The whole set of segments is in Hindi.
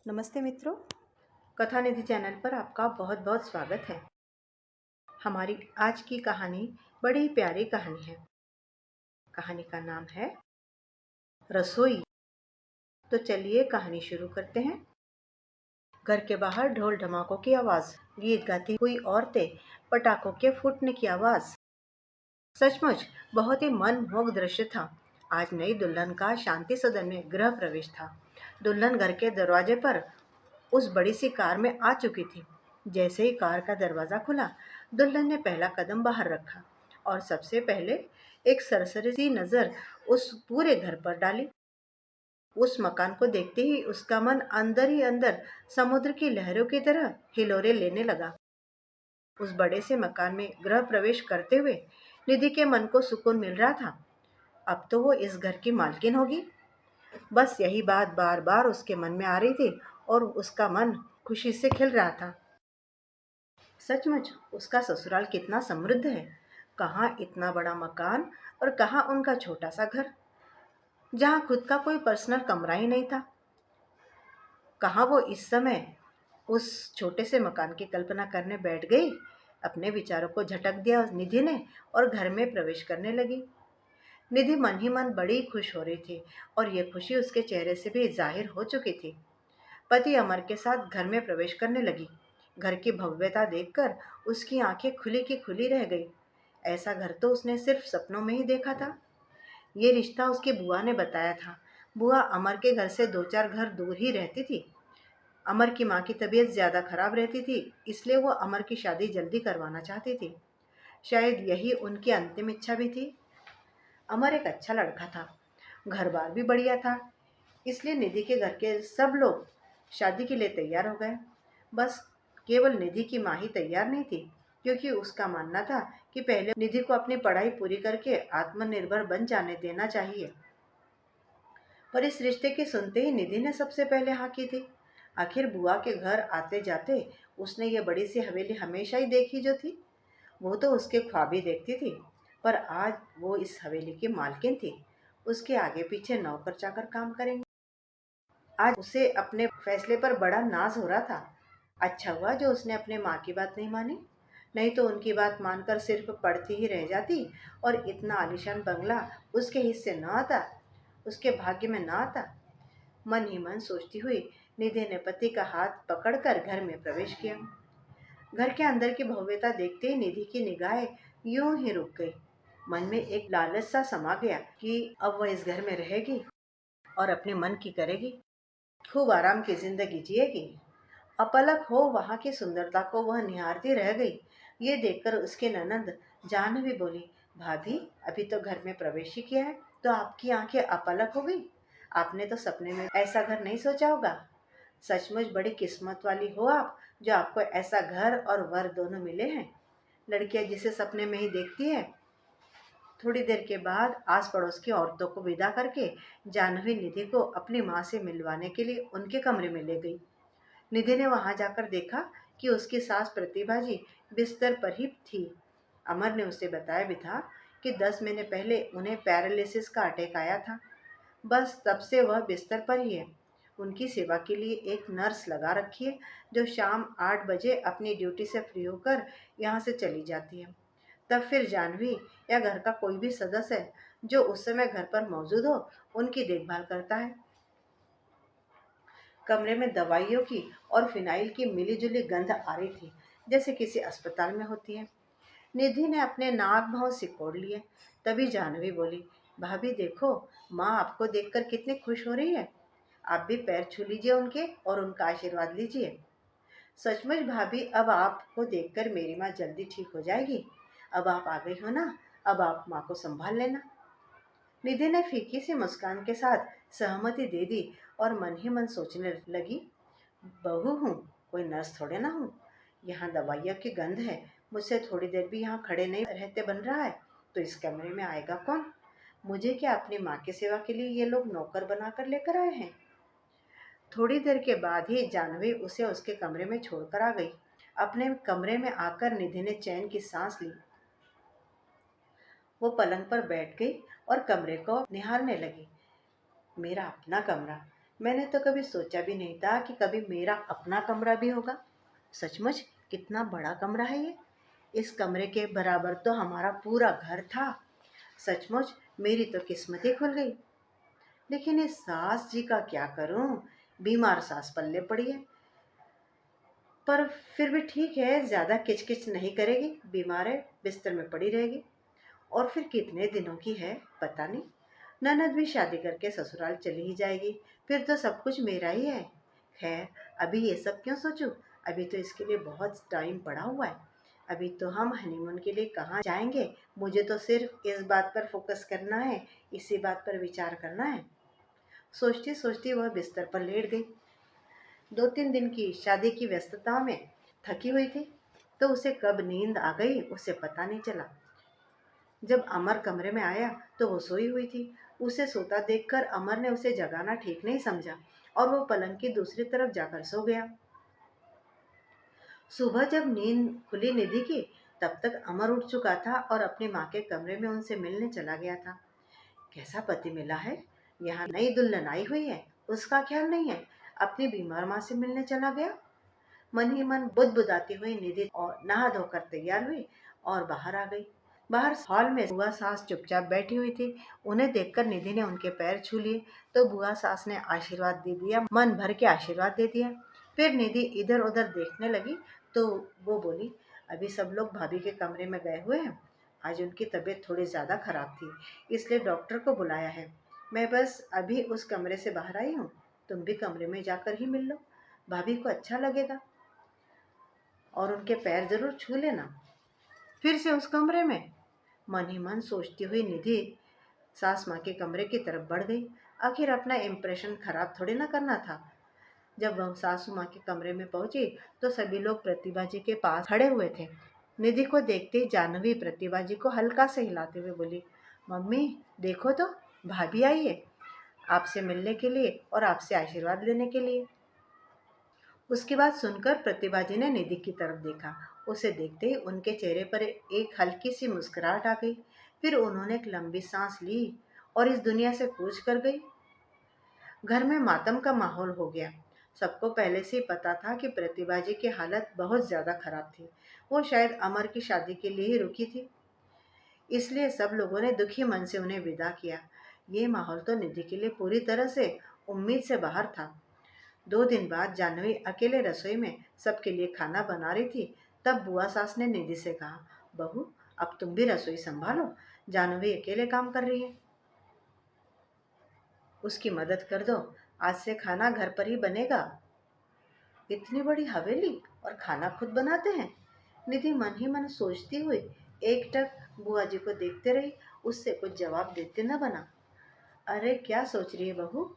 नमस्ते मित्रों, कथा निधि चैनल पर आपका बहुत बहुत स्वागत है। हमारी आज की कहानी बड़ी प्यारी कहानी है। कहानी का नाम है रसोई। तो चलिए कहानी शुरू करते हैं। घर के बाहर ढोल ढमाकों की आवाज, गीत गाती हुई औरतें, पटाखों के फूटने की आवाज। सचमुच बहुत ही मनमोहक दृश्य था। आज नई दुल्हन का शांति सदन में गृह प्रवेश था। दुल्हन घर के दरवाजे पर उस बड़ी सी कार में आ चुकी थी। जैसे ही कार का दरवाजा खुला, दुल्हन ने पहला कदम बाहर रखा और सबसे पहले एक सरसरी सी नजर उस पूरे घर पर डाली। उस मकान को देखते ही उसका मन अंदर ही अंदर समुद्र की लहरों की तरह हिलोरे लेने लगा। उस बड़े से मकान में गृह प्रवेश करते हुए निधि के मन को सुकून मिल रहा था। अब तो वो इस घर की मालकिन होगी। बस यही बात बार बार उसके मन में आ रही थी और उसका मन खुशी से खिल रहा था। सचमुच उसका ससुराल कितना समृद्ध है। कहाँ इतना बड़ा मकान और कहाँ उनका छोटा सा घर, जहाँ खुद का कोई पर्सनल कमरा ही नहीं था। कहाँ वो इस समय उस छोटे से मकान की कल्पना करने बैठ गई। अपने विचारों को झटक दिया निधि ने और घर में प्रवेश करने लगी। निधि मन ही मन बड़ी खुश हो रही थी और ये खुशी उसके चेहरे से भी जाहिर हो चुकी थी। पति अमर के साथ घर में प्रवेश करने लगी। घर की भव्यता देखकर उसकी आंखें खुली की खुली रह गई। ऐसा घर तो उसने सिर्फ सपनों में ही देखा था। ये रिश्ता उसकी बुआ ने बताया था। बुआ अमर के घर से 2-4 घर दूर ही रहती थी। अमर की माँ की तबीयत ज्यादा खराब रहती थी, इसलिए वो अमर की शादी जल्दी करवाना चाहती थी। शायद यही उनकी अंतिम इच्छा भी थी। अमर एक अच्छा लड़का था, घर बार भी बढ़िया था, इसलिए निधि के घर के सब लोग शादी के लिए तैयार हो गए। बस केवल निधि की माँ ही तैयार नहीं थी, क्योंकि उसका मानना था कि पहले निधि को अपनी पढ़ाई पूरी करके आत्मनिर्भर बन जाने देना चाहिए। पर इस रिश्ते की सुनते ही निधि ने सबसे पहले हाँ की थी। आखिर बुआ के घर आते जाते उसने ये बड़ी सी हवेली हमेशा ही देखी जो थी। वो तो उसके ख्वाब ही देखती थी, पर आज वो इस हवेली की मालकिन थी। उसके आगे पीछे नौकर चाकर काम करेंगे। आज उसे अपने फैसले पर बड़ा नाज हो रहा था। अच्छा हुआ जो उसने अपने माँ की बात नहीं मानी, नहीं तो उनकी बात मानकर सिर्फ पढ़ती ही रह जाती और इतना आलीशान बंगला उसके हिस्से न आता, उसके भाग्य में न आता। मन ही मन सोचती हुई निधि ने पति का हाथ पकड़कर घर में प्रवेश किया। घर के अंदर की भव्यता देखते ही निधि की निगाहें यूं ही रुक गई। मन में एक लालच सा समा गया कि अब वह इस घर में रहेगी और अपने मन की करेगी, खूब आराम की जिंदगी जिएगी। अपलक हो वहां की सुंदरता को वह निहारती रह गई। ये देखकर उसके ननंद जानवी बोली, भाभी अभी तो घर में प्रवेश ही किया है, तो आपकी आंखें अपलक हो गई। आपने तो सपने में ऐसा घर नहीं सोचा होगा। सचमुच बड़ी किस्मत वाली हो आप, जो आपको ऐसा घर और वर दोनों मिले हैं। लड़कियां जिसे सपने में ही देखती है। थोड़ी देर के बाद आस पड़ोस की औरतों को विदा करके जानवी निधि को अपनी माँ से मिलवाने के लिए उनके कमरे में ले गई। निधि ने वहां जाकर देखा कि उसकी सास प्रतिभा जी बिस्तर पर ही थी। अमर ने उसे बताया भी था कि 10 महीने पहले उन्हें पैरालिसिस का अटैक आया था। बस तब से वह बिस्तर पर ही है। उनकी सेवा के लिए एक नर्स लगा रखी है, जो शाम 8 बजे अपनी ड्यूटी से फ्री होकर यहाँ से चली जाती है। तब फिर जानवी या घर का कोई भी सदस्य जो उस समय घर पर मौजूद हो, उनकी देखभाल करता है। कमरे में दवाइयों की और फिनाइल की मिलीजुली गंध आ रही थी, जैसे किसी अस्पताल में होती है। निधि ने अपने नाक भौं सिकोड़ लिए। तभी जानवी बोली, भाभी देखो, माँ आपको देखकर कितनी खुश हो रही है। आप भी पैर छू लीजिए उनके और उनका आशीर्वाद लीजिए। सचमुच भाभी, अब आपको देखकर मेरी माँ जल्दी ठीक हो जाएगी। अब आप आ गई हो ना, अब आप माँ को संभाल लेना। निधि ने फीकी सी मुस्कान के साथ सहमति दे दी और मन ही मन सोचने लगी, बहू हूँ, कोई नर्स थोड़े ना हूँ। यहाँ दवाइयों की गंध है, मुझसे थोड़ी देर भी यहाँ खड़े नहीं रहते बन रहा है, तो इस कमरे में आएगा कौन। मुझे क्या अपनी माँ की सेवा के लिए ये लोग नौकर बनाकर लेकर आए हैं। थोड़ी देर के बाद ही जानवी उसे उसके कमरे में छोड़कर आ गई। अपने कमरे में आकर निधि ने चैन की सांस ली। वो पलंग पर बैठ गई और कमरे को निहारने लगी। मेरा अपना कमरा, मैंने तो कभी सोचा भी नहीं था कि कभी मेरा अपना कमरा भी होगा। सचमुच कितना बड़ा कमरा है ये। इस कमरे के बराबर तो हमारा पूरा घर था। सचमुच मेरी तो किस्मत ही खुल गई। लेकिन इस सास जी का क्या करूं? बीमार सास पल्ले पड़ी है। पर फिर भी ठीक है, ज्यादा किचकिच नहीं करेगी। बीमार है, बिस्तर में पड़ी रहेगी। और फिर कितने दिनों की है पता नहीं। ननद भी शादी करके ससुराल चली ही जाएगी। फिर तो सब कुछ मेरा ही है। खैर, अभी ये सब क्यों सोचूं? अभी तो इसके लिए बहुत टाइम पड़ा हुआ है। अभी तो हम हनीमून के लिए कहाँ जाएंगे। मुझे तो सिर्फ इस बात पर फोकस करना है, इसी बात पर विचार करना है। सोचती सोचती वह बिस्तर पर लेट गई। 2-3 दिन की शादी की व्यस्तता में थकी हुई थी, तो उसे कब नींद आ गई उसे पता नहीं चला। जब अमर कमरे में आया तो वो सोई हुई थी। उसे सोता देखकर अमर ने उसे जगाना ठीक नहीं समझा और वो पलंग की दूसरी तरफ जाकर सो गया। सुबह जब नींद खुली निधि की, तब तक अमर उठ चुका था और अपनी माँ के कमरे में उनसे मिलने चला गया था। कैसा पति मिला है! यहाँ नई दुल्हन आई हुई है, उसका ख्याल नहीं है। अपनी बीमार माँ से मिलने चला गया। मन ही मन बुदबुदाती हुई निधि और नहा धोकर तैयार हुई और बाहर आ गई। बाहर हॉल में बुआ सास चुपचाप बैठी हुई थी। उन्हें देखकर निधि ने उनके पैर छू लिए तो बुआ सास ने आशीर्वाद दे दिया, मन भर के आशीर्वाद दे दिया। फिर निधि इधर उधर देखने लगी तो वो बोली, अभी सब लोग भाभी के कमरे में गए हुए हैं। आज उनकी तबीयत थोड़ी ज्यादा खराब थी, इसलिए डॉक्टर को बुलाया है। मैं बस अभी उस कमरे से बाहर आई हूँ। तुम भी कमरे में जाकर ही मिल लो, भाभी को अच्छा लगेगा। और उनके पैर जरूर छू लेना। फिर से उस कमरे में मन ही मन सोचती हुई निधि सास माँ के कमरे की तरफ बढ़ गई। आखिर अपना इम्प्रेशन खराब थोड़ी ना करना था। जब वह सासू माँ के कमरे में पहुंची तो सभी लोग प्रतिभा जी के पास खड़े हुए थे। निधि को देखते ही जानवी प्रतिभा जी को हल्का से हिलाते हुए बोली, मम्मी देखो तो, भाभी आई है आपसे मिलने के लिए और आपसे आशीर्वाद लेने के लिए। उसकी बात सुनकर प्रतिभा जी ने निधि की तरफ देखा। उसे देखते ही उनके चेहरे पर एक हल्की सी मुस्कुराहट आ गई। फिर उन्होंने एक लंबी सांस ली और इस दुनिया से कूच कर गई। घर में मातम का माहौल हो गया। सबको पहले से ही पता था कि प्रतिभा जी की हालत बहुत ज्यादा खराब थी। वो शायद अमर की शादी के लिए ही रुकी थी, इसलिए सब लोगों ने दुखी मन से उन्हें विदा किया। ये माहौल तो निधि के लिए पूरी तरह से उम्मीद से बाहर था। 2 दिन बाद जानवी अकेले रसोई में सबके लिए खाना बना रही थी। तब बुआ सास ने निधि से कहा, बहू अब तुम भी रसोई संभालो, जानवी अकेले काम कर रही है, उसकी मदद कर दो। आज से खाना घर पर ही बनेगा। इतनी बड़ी हवेली और खाना खुद बनाते हैं? निधि मन ही मन सोचती हुई एकटक बुआ जी को देखते रही। उससे कुछ जवाब देते न बना। अरे क्या सोच रही है बहू?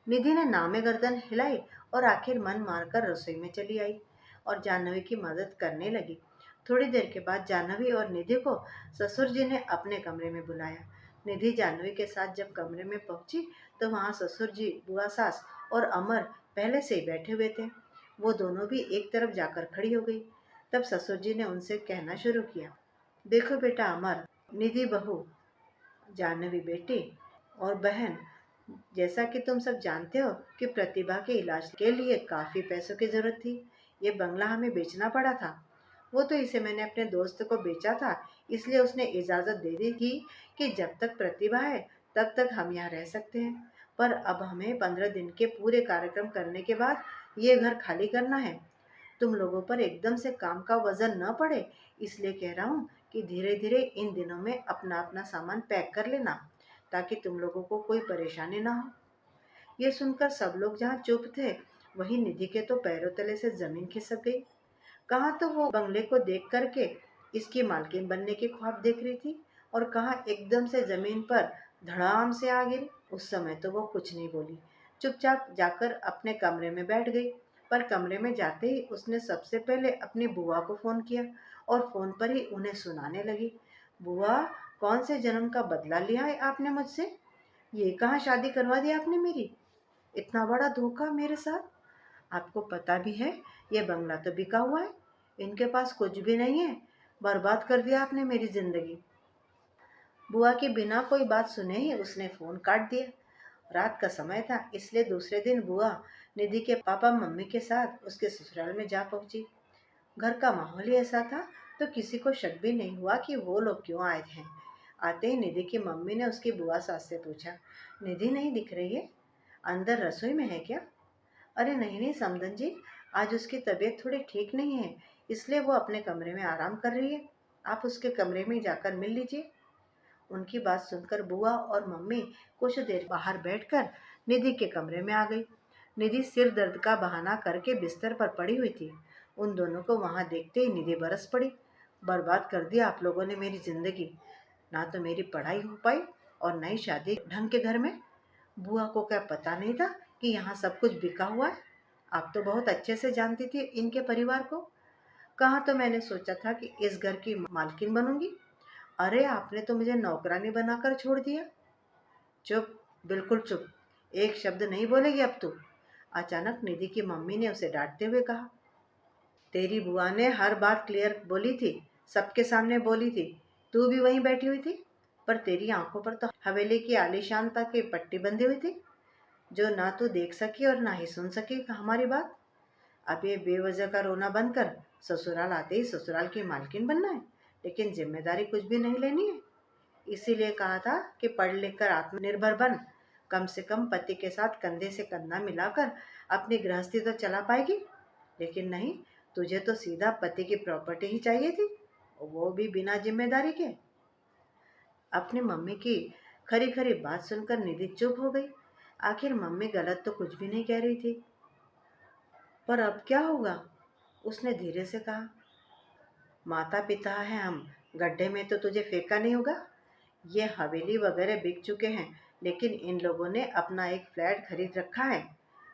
निधि ने नामे गर्दन हिलाई और आखिर मन मारकर रसोई में चली आई और जाह्नवी की मदद करने लगी। थोड़ी देर के बाद जाह्नवी और निधि को ससुर जी ने अपने कमरे में बुलाया। निधि जाह्नवी के साथ जब कमरे में पहुंची तो वहां ससुर जी, बुआ सास और अमर पहले से ही बैठे हुए थे। वो दोनों भी एक तरफ जाकर खड़ी हो गई। तब ससुर जी ने उनसे कहना शुरू किया, देखो बेटा अमर, निधि बहू, जाह्नवी बेटी और बहन, जैसा कि तुम सब जानते हो कि प्रतिभा के इलाज के लिए काफी पैसों की जरूरत थी। ये बंगला हमें बेचना पड़ा था। वो तो इसे मैंने अपने दोस्त को बेचा था, इसलिए उसने इजाजत दे दी थी कि जब तक प्रतिभा है तब तक हम यहाँ रह सकते हैं। पर अब हमें 15 दिन के पूरे कार्यक्रम करने के बाद ये घर खाली करना है। तुम लोगों पर एकदम से काम का वजन न पड़े, इसलिए कह रहा हूँ कि धीरे धीरे इन दिनों में अपना अपना सामान पैक कर लेना, ताकि तुम लोगों को कोई परेशानी ना हो। ये सुनकर सब लोग जहाँ चुप थे, वहीं निधि के तो पैरों तले से जमीन खिसक गई। कहाँ तो वो बंगले को देख करके इसकी मालकिन बनने के ख्वाब देख रही थी और कहाँ एकदम से जमीन पर धड़ाम से आ गिरी। उस समय तो वो कुछ नहीं बोली, चुपचाप जाकर अपने कमरे में बैठ गई। पर कमरे में जाते ही उसने सबसे पहले अपनी बुआ को फोन किया और फोन पर ही उन्हें सुनाने लगी, बुआ कौन से जन्म का बदला लिया है आपने मुझसे? ये कहाँ शादी करवा दी आपने मेरी? इतना बड़ा धोखा मेरे साथ! आपको पता भी है ये बंगला तो बिका हुआ है, इनके पास कुछ भी नहीं है। बर्बाद कर दिया आपने मेरी जिंदगी। बुआ के बिना कोई बात सुने ही उसने फोन काट दिया। रात का समय था, इसलिए दूसरे दिन बुआ निधि के पापा मम्मी के साथ उसके ससुराल में जा पहुंची। घर का माहौल ही ऐसा था तो किसी को शक भी नहीं हुआ कि वो लोग क्यों आए हैं। आते ही निधि की मम्मी ने उसकी बुआ सास से पूछा, निधि नहीं दिख रही है, अंदर रसोई में है क्या? अरे नहीं नहीं समदन जी, आज उसकी तबीयत थोड़ी ठीक नहीं है, इसलिए वो अपने कमरे में आराम कर रही है। आप उसके कमरे में जाकर मिल लीजिए। उनकी बात सुनकर बुआ और मम्मी कुछ देर बाहर बैठकर निधि के कमरे में आ गई। निधि सिर दर्द का बहाना करके बिस्तर पर पड़ी हुई थी। उन दोनों को वहां देखते ही निधि बरस पड़ी। बर्बाद कर दिया आप लोगों ने मेरी जिंदगी। ना तो मेरी पढ़ाई हो पाई और न ही शादी ढंग के घर में। बुआ को क्या पता नहीं था कि यहाँ सब कुछ बिका हुआ है? आप तो बहुत अच्छे से जानती थी इनके परिवार को। कहाँ तो मैंने सोचा था कि इस घर की मालकिन बनूंगी। अरे आपने तो मुझे नौकरानी बनाकर छोड़ दिया। चुप, बिल्कुल चुप, एक शब्द नहीं बोलेगी अब तू। अचानक निधि की मम्मी ने उसे डांटते हुए कहा, तेरी बुआ ने हर बात क्लियर बोली थी, सबके सामने बोली थी, तू भी वहीं बैठी हुई थी, पर तेरी आंखों पर तो हवेली की आलीशानता की पट्टी बंधी हुई थी, जो ना तू देख सकी और ना ही सुन सकी हमारी बात। अब ये बेवजह का रोना बंद कर, ससुराल आते ही ससुराल की मालकिन बनना है, लेकिन जिम्मेदारी कुछ भी नहीं लेनी है। इसीलिए कहा था कि पढ़ लिख कर आत्मनिर्भर बन, कम से कम पति के साथ कंधे से कंधा मिलाकर अपनी गृहस्थी तो चला पाएगी। लेकिन नहीं, तुझे तो सीधा पति की प्रॉपर्टी ही चाहिए थी, वो भी बिना जिम्मेदारी के। अपनी मम्मी की खरी खरी बात सुनकर निधि चुप हो गई। आखिर मम्मी गलत तो कुछ भी नहीं कह रही थी। पर अब क्या होगा? उसने धीरे से कहा, माता पिता है हम, गड्ढे में तो तुझे फेंका नहीं होगा। ये हवेली वगैरह बिक चुके हैं, लेकिन इन लोगों ने अपना एक फ्लैट खरीद रखा है।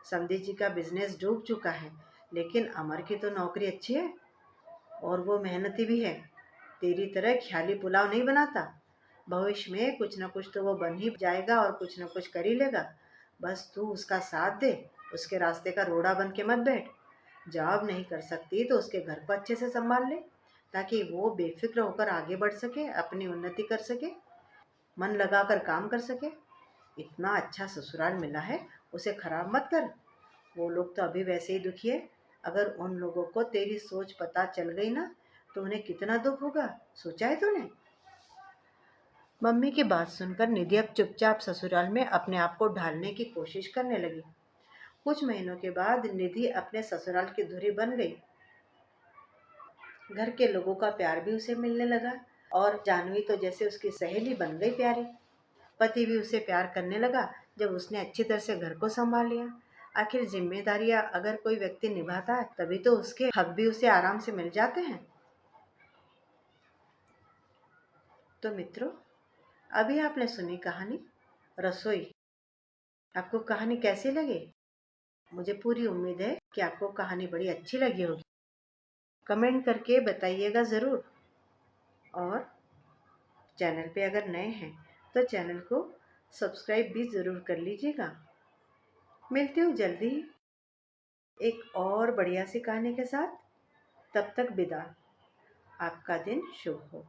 समधी जी का बिजनेस डूब चुका है, लेकिन अमर की तो नौकरी अच्छी है और वो मेहनती भी है। तेरी तरह ख्याली पुलाव नहीं बनाता। भविष्य में कुछ न कुछ तो वो बन ही जाएगा और कुछ न कुछ कर ही लेगा। बस तू उसका साथ दे, उसके रास्ते का रोड़ा बन के मत बैठ। जॉब नहीं कर सकती तो उसके घर को अच्छे से संभाल ले, ताकि वो बेफिक्र होकर आगे बढ़ सके, अपनी उन्नति कर सके, मन लगाकर काम कर सके। इतना अच्छा ससुराल मिला है, उसे खराब मत कर। वो लोग तो अभी वैसे ही दुखी है। अगर उन लोगों को तेरी सोच पता चल गई ना, तो उन्हें कितना दुख होगा, सोचा है तूने? मम्मी की बात सुनकर निधि अब चुपचाप ससुराल में अपने आप को ढालने की कोशिश करने लगी। कुछ महीनों के बाद निधि अपने ससुराल की धुरी बन गई। घर के लोगों का प्यार भी उसे मिलने लगा और जानवी तो जैसे उसकी सहेली बन गई प्यारी। पति भी उसे प्यार करने लगा जब उसने अच्छी तरह से घर को संभाल लिया। आखिर जिम्मेदारियां अगर कोई व्यक्ति निभाता है, तभी तो उसके हक भी उसे आराम से मिल जाते हैं। तो मित्रों, अभी आपने सुनी कहानी रसोई। आपको कहानी कैसी लगी? मुझे पूरी उम्मीद है कि आपको कहानी बड़ी अच्छी लगी होगी। कमेंट करके बताइएगा ज़रूर। और चैनल पे अगर नए हैं तो चैनल को सब्सक्राइब भी ज़रूर कर लीजिएगा। मिलती हूँ जल्दी एक और बढ़िया सी कहानी के साथ। तब तक विदा। आपका दिन शुभ हो।